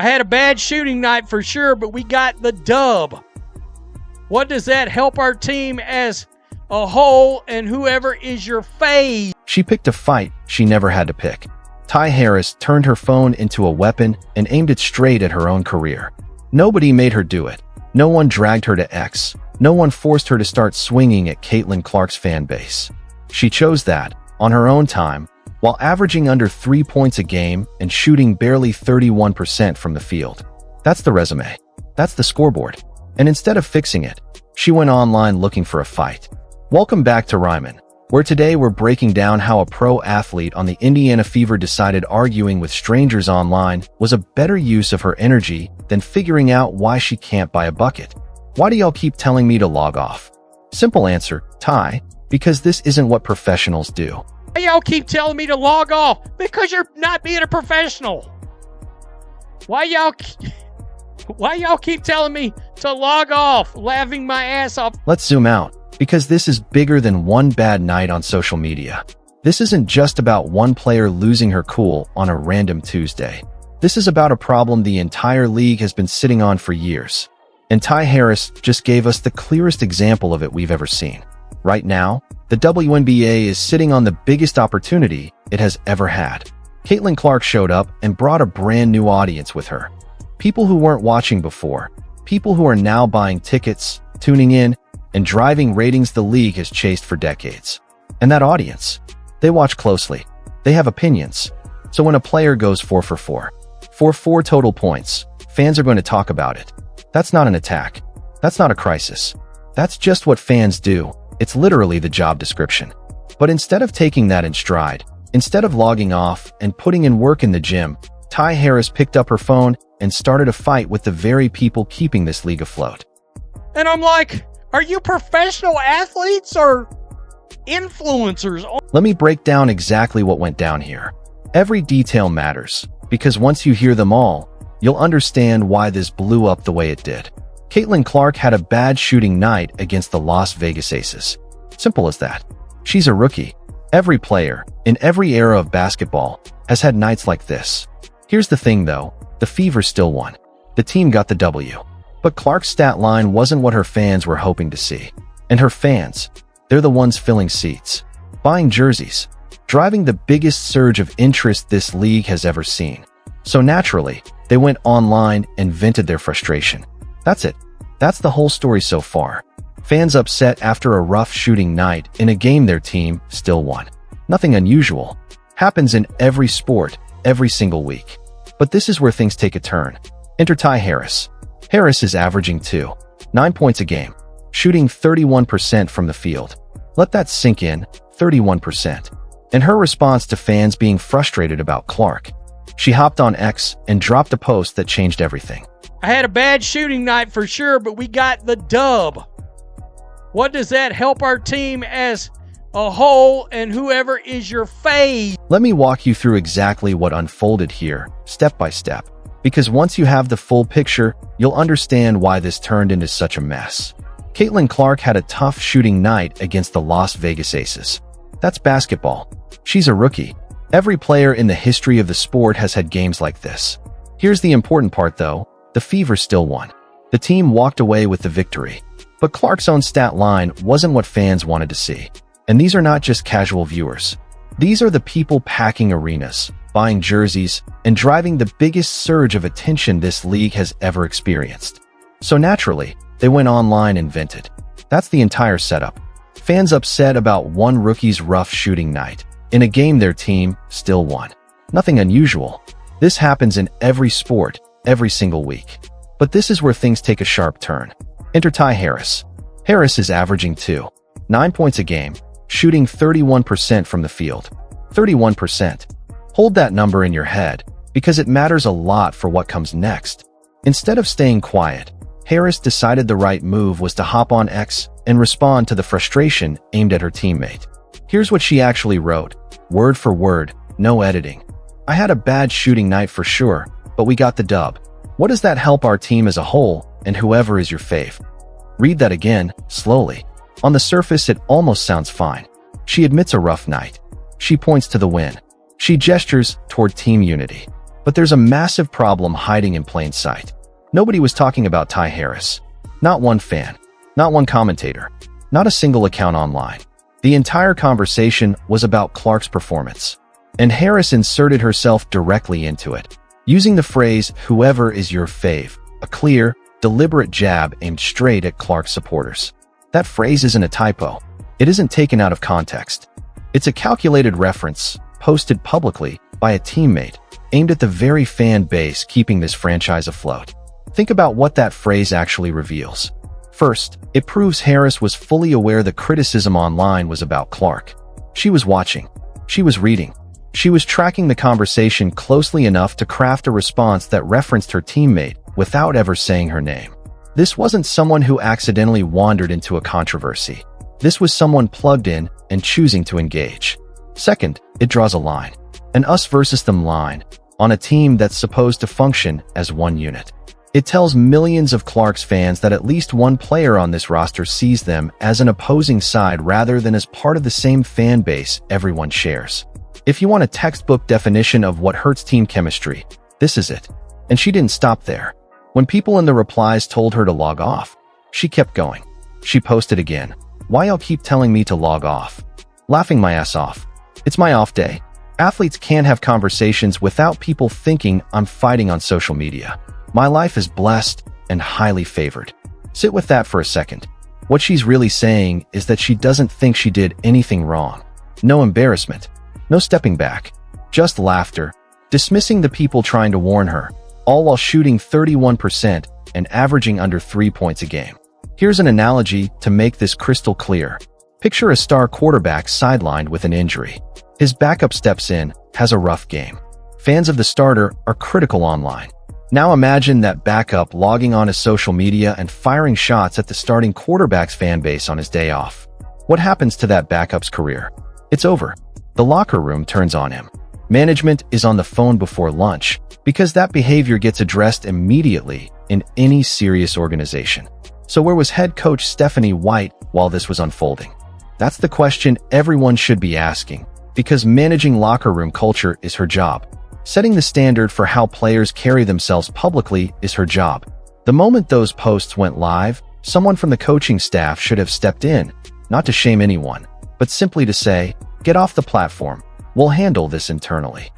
I had a bad shooting night for sure, but we got the dub. What does that help our team as a whole and whoever is your fave? She picked a fight she never had to pick. Ty Harris turned her phone into a weapon and aimed it straight at her own career. Nobody made her do it. No one dragged her to X. No one forced her to start swinging at Caitlin Clark's fan base. She chose that, on her own time, while averaging under 3 points a game and shooting barely 31% from the field. That's the resume. That's the scoreboard. And instead of fixing it, she went online looking for a fight. Welcome back to Ryman, where today we're breaking down how a pro athlete on the Indiana Fever decided arguing with strangers online was a better use of her energy than figuring out why she can't buy a bucket. Why do y'all keep telling me to log off? Simple answer, Ty, because this isn't what professionals do. Why y'all keep telling me to log off? Because you're not being a professional. Why y'all keep telling me to log off, laughing my ass off? Let's zoom out, because this is bigger than one bad night on social media. This isn't just about one player losing her cool on a random Tuesday. This is about a problem the entire league has been sitting on for years. And Ty Harris just gave us the clearest example of it we've ever seen. Right now, the WNBA is sitting on the biggest opportunity it has ever had. Caitlin Clark showed up and brought a brand new audience with her. People who weren't watching before, people who are now buying tickets, tuning in, and driving ratings the league has chased for decades. And that audience, they watch closely. They have opinions. So when a player goes 4 for 4 total points, fans are going to talk about it. That's not an attack. That's not a crisis. That's just what fans do. It's literally the job description. But instead of taking that in stride, instead of logging off and putting in work in the gym, Ty Harris picked up her phone and started a fight with the very people keeping this league afloat. And I'm like, are you professional athletes or influencers? Let me break down exactly what went down here. Every detail matters, because once you hear them all, you'll understand why this blew up the way it did. Caitlin Clark had a bad shooting night against the Las Vegas Aces. Simple as that. She's a rookie. Every player, in every era of basketball, has had nights like this. Here's the thing though, the Fever still won. The team got the W. But Clark's stat line wasn't what her fans were hoping to see. And her fans, they're the ones filling seats, buying jerseys, driving the biggest surge of interest this league has ever seen. So naturally, they went online and vented their frustration. That's it. That's the whole story so far. Fans upset after a rough shooting night in a game their team still won. Nothing unusual. Happens in every sport, every single week. But this is where things take a turn. Enter Ty Harris. Harris is averaging 9 points a game, shooting 31% from the field. Let that sink in, 31%. And her response to fans being frustrated about Clark. She hopped on X and dropped a post that changed everything. I had a bad shooting night for sure, but we got the dub. What does that help our team as a whole and whoever is your fave? Let me walk you through exactly what unfolded here, step by step. Because once you have the full picture, you'll understand why this turned into such a mess. Caitlin Clark had a tough shooting night against the Las Vegas Aces. That's basketball. She's a rookie. Every player in the history of the sport has had games like this. Here's the important part though. The Fever still won. The team walked away with the victory. But Clark's own stat line wasn't what fans wanted to see. And these are not just casual viewers. These are the people packing arenas, buying jerseys, and driving the biggest surge of attention this league has ever experienced. So naturally, they went online and vented. That's the entire setup. Fans upset about one rookie's rough shooting night in a game their team still won. Nothing unusual. This happens in every sport, every single week. But this is where things take a sharp turn. Enter Ty Harris. Harris is averaging 9 points a game, shooting 31% from the field. 31%. Hold that number in your head, because it matters a lot for what comes next. Instead of staying quiet, Harris decided the right move was to hop on X and respond to the frustration aimed at her teammate. Here's what she actually wrote, word for word, no editing. I had a bad shooting night for sure, but we got the dub. What does that help our team as a whole and whoever is your fave? Read that again, slowly. On the surface, it almost sounds fine. She admits a rough night. She points to the win. She gestures toward team unity. But there's a massive problem hiding in plain sight. Nobody was talking about Ty Harris. Not one fan. Not one commentator. Not a single account online. The entire conversation was about Clark's performance. And Harris inserted herself directly into it, using the phrase, "whoever is your fave," a clear, deliberate jab aimed straight at Clark's supporters. That phrase isn't a typo. It isn't taken out of context. It's a calculated reference, posted publicly by a teammate, aimed at the very fan base keeping this franchise afloat. Think about what that phrase actually reveals. First, it proves Harris was fully aware the criticism online was about Clark. She was watching. She was reading. She was tracking the conversation closely enough to craft a response that referenced her teammate without ever saying her name. This wasn't someone who accidentally wandered into a controversy. This was someone plugged in and choosing to engage. Second, it draws a line. An us versus them line on a team that's supposed to function as one unit. It tells millions of Clark's fans that at least one player on this roster sees them as an opposing side rather than as part of the same fan base everyone shares. If you want a textbook definition of what hurts team chemistry, this is it. And she didn't stop there. When people in the replies told her to log off, she kept going. She posted again. "Why y'all keep telling me to log off? Laughing my ass off. It's my off day. Athletes can't have conversations without people thinking I'm fighting on social media. My life is blessed and highly favored." Sit with that for a second. What she's really saying is that she doesn't think she did anything wrong. No embarrassment. No stepping back. Just laughter, dismissing the people trying to warn her, all while shooting 31% and averaging under 3 points a game. Here's an analogy to make this crystal clear. Picture a star quarterback sidelined with an injury. His backup steps in, has a rough game. Fans of the starter are critical online. Now imagine that backup logging on his social media and firing shots at the starting quarterback's fan base on his day off. What happens to that backup's career? It's over. The locker room turns on him. Management is on the phone before lunch because that behavior gets addressed immediately in any serious organization. So where was head coach Stephanie White while this was unfolding? That's the question everyone should be asking, because managing locker room culture is her job. Setting the standard for how players carry themselves publicly is her job. The moment those posts went live, someone from the coaching staff should have stepped in, not to shame anyone, but simply to say, "Get off the platform. We'll handle this internally."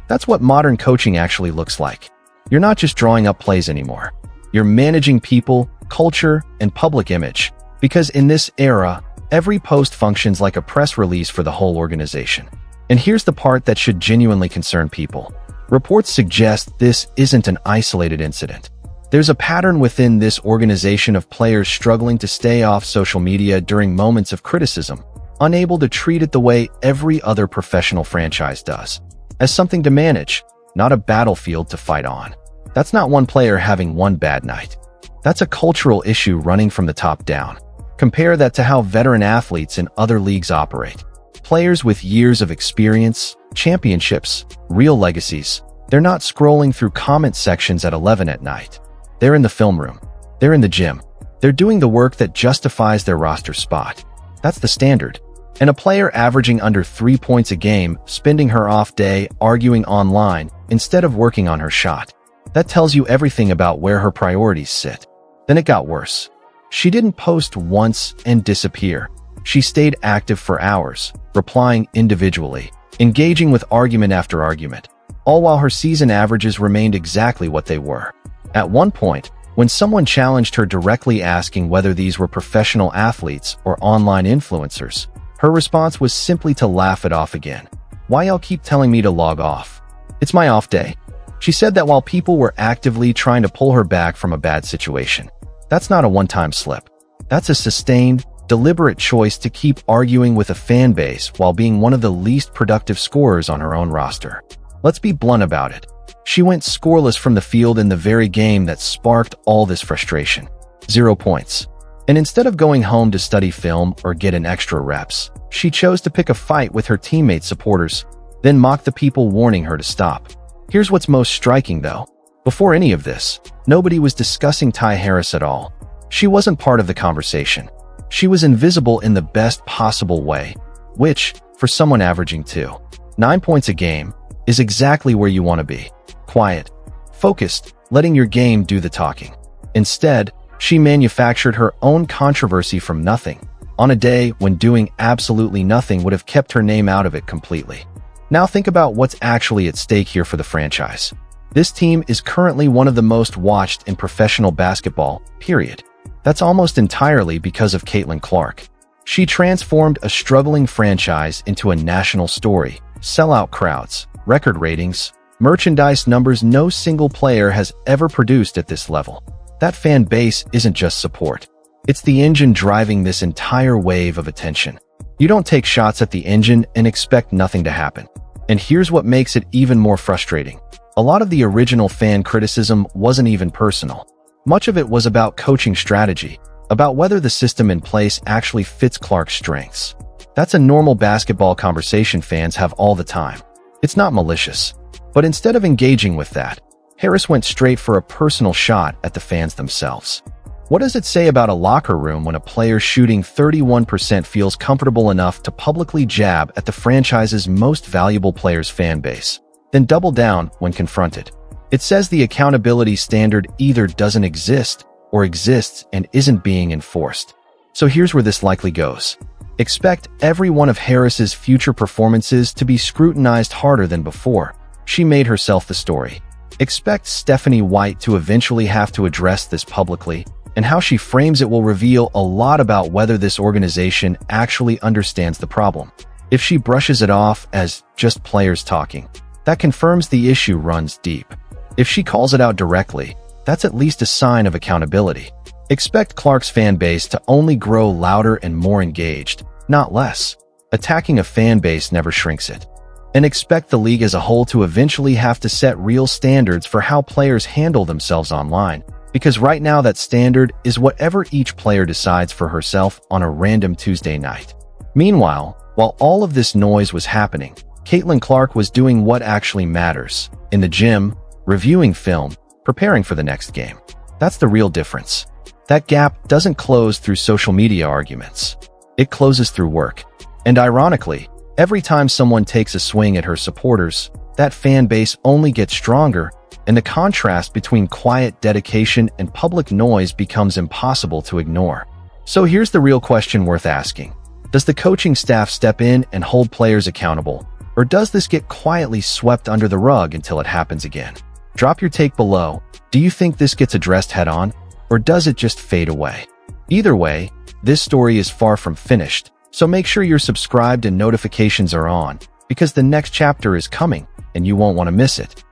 That's what modern coaching actually looks like. You're not just drawing up plays anymore. You're managing people, culture, and public image. Because in this era, every post functions like a press release for the whole organization. And here's the part that should genuinely concern people. Reports suggest this isn't an isolated incident. There's a pattern within this organization of players struggling to stay off social media during moments of criticism, unable to treat it the way every other professional franchise does, as something to manage, not a battlefield to fight on. That's not one player having one bad night. That's a cultural issue running from the top down. Compare that to how veteran athletes in other leagues operate. Players with years of experience, championships, real legacies. They're not scrolling through comment sections at 11 at night. They're in the film room. They're in the gym. They're doing the work that justifies their roster spot. That's the standard. And a player averaging under 3 points a game, spending her off day arguing online instead of working on her shot. That tells you everything about where her priorities sit. Then it got worse. She didn't post once and disappear. She stayed active for hours, replying individually, engaging with argument after argument, all while her season averages remained exactly what they were. At one point, when someone challenged her directly asking whether these were professional athletes or online influencers, her response was simply to laugh it off again. "Why y'all keep telling me to log off? It's my off day." She said that while people were actively trying to pull her back from a bad situation. That's not a one-time slip. That's a sustained, deliberate choice to keep arguing with a fan base while being one of the least productive scorers on her own roster. Let's be blunt about it. She went scoreless from the field in the very game that sparked all this frustration. 0 points. And instead of going home to study film or get an extra reps, she chose to pick a fight with her teammates' supporters, then mock the people warning her to stop. Here's what's most striking though. Before any of this, nobody was discussing Ty Harris at all. She wasn't part of the conversation. She was invisible in the best possible way, which, for someone averaging 2.9 points a game, is exactly where you want to be. Quiet, focused, letting your game do the talking. Instead, she manufactured her own controversy from nothing, on a day when doing absolutely nothing would have kept her name out of it completely. Now think about what's actually at stake here for the franchise. This team is currently one of the most watched in professional basketball, period. That's almost entirely because of Caitlin Clark. She transformed a struggling franchise into a national story, sellout crowds, record ratings, merchandise numbers no single player has ever produced at this level. That fan base isn't just support. It's the engine driving this entire wave of attention. You don't take shots at the engine and expect nothing to happen. And here's what makes it even more frustrating. A lot of the original fan criticism wasn't even personal. Much of it was about coaching strategy, about whether the system in place actually fits Clark's strengths. That's a normal basketball conversation fans have all the time. It's not malicious. But instead of engaging with that, Harris went straight for a personal shot at the fans themselves. What does it say about a locker room when a player shooting 31% feels comfortable enough to publicly jab at the franchise's most valuable player's fan base, then double down when confronted? It says the accountability standard either doesn't exist or exists and isn't being enforced. So here's where this likely goes. Expect every one of Harris's future performances to be scrutinized harder than before. She made herself the story. Expect Stephanie White to eventually have to address this publicly, and how she frames it will reveal a lot about whether this organization actually understands the problem. If she brushes it off as just players talking, that confirms the issue runs deep. If she calls it out directly, that's at least a sign of accountability. Expect Clark's fan base to only grow louder and more engaged, not less. Attacking a fan base never shrinks it. And expect the league as a whole to eventually have to set real standards for how players handle themselves online, because right now that standard is whatever each player decides for herself on a random Tuesday night. Meanwhile, while all of this noise was happening, Caitlin Clark was doing what actually matters, in the gym, reviewing film, preparing for the next game. That's the real difference. That gap doesn't close through social media arguments. It closes through work. And ironically, every time someone takes a swing at her supporters, that fan base only gets stronger, and the contrast between quiet dedication and public noise becomes impossible to ignore. So here's the real question worth asking. Does the coaching staff step in and hold players accountable, or does this get quietly swept under the rug until it happens again? Drop your take below. Do you think this gets addressed head-on, or does it just fade away? Either way, this story is far from finished, so make sure you're subscribed and notifications are on, because the next chapter is coming, and you won't want to miss it.